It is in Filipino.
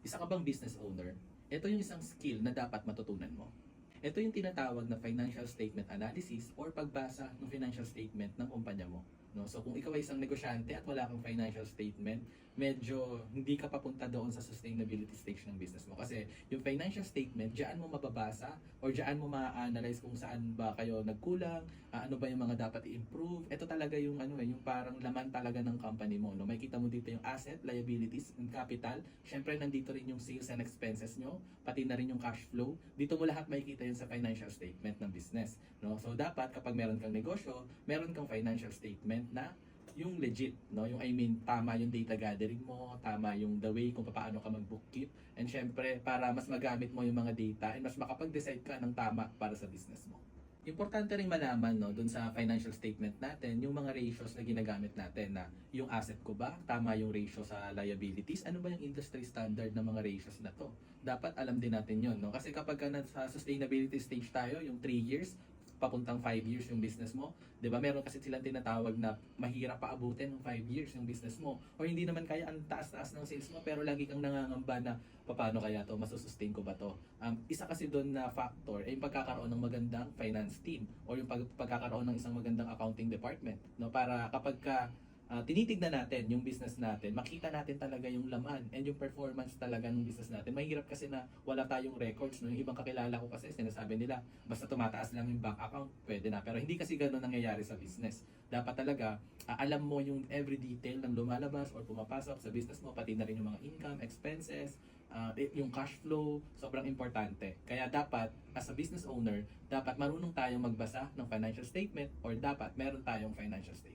Isa ka bang business owner? Ito yung isang skill na dapat matutunan mo. Ito yung tinatawag na financial statement analysis or pagbasa ng financial statement ng kumpanya mo. No? So kung ikaw ay isang negosyante at wala kang financial statement, medyo hindi ka papunta doon sa sustainability stage ng business mo. Kasi yung financial statement, diyan mo mababasa or diyan mo ma-analyze kung saan ba kayo nagkulang, ano ba yung mga dapat i-improve. Ito talaga yung yung parang laman talaga ng company mo. No? Makita mo dito yung asset, liabilities, and capital. Syempre nandito rin yung sales and expenses nyo, pati na rin yung cash flow. Dito mo lahat makikita yun sa financial statement ng business. No? So dapat kapag meron kang negosyo, meron kang financial statement na yung legit, no? Yung tama yung data gathering mo, tama yung the way kung paano ka mag-bookkeep, and syempre para mas magamit mo yung mga data and mas makapag-decide ka ng tama para sa business mo. Importante rin malaman no dun sa financial statement natin yung mga ratios na ginagamit natin, na yung asset ko ba tama yung ratio sa liabilities, ano ba yung industry standard na mga ratios na to. Dapat alam din natin yun, no? Kasi kapag ka nasa sustainability stage tayo, yung 3 years papuntang 5 years yung business mo, 'di ba? Meron kasi silang tinatawag na mahirap pa abutin ng 5 years yung business mo. O hindi naman kaya ang taas-taas ng sales mo pero lagi kang nangangamba na paano kaya to, masusustain ko ba to? Isa kasi doon na factor ay yung pagkakaroon ng magandang finance team o yung pagkakaroon ng isang magandang accounting department, no? Para kapag tinitignan natin yung business natin, makita natin talaga yung laman and yung performance talaga ng business natin. Mahirap kasi na wala tayong records. No? Yung ibang kakilala ko kasi sinasabi nila, basta tumataas lang yung bank account, pwede na. Pero hindi kasi gano'n nangyayari sa business. Dapat talaga, alam mo yung every detail ng lumalabas or pumapasok sa business mo, pati na rin yung mga income, expenses, yung cash flow, sobrang importante. Kaya dapat, as a business owner, dapat marunong tayong magbasa ng financial statement or dapat meron tayong financial statement.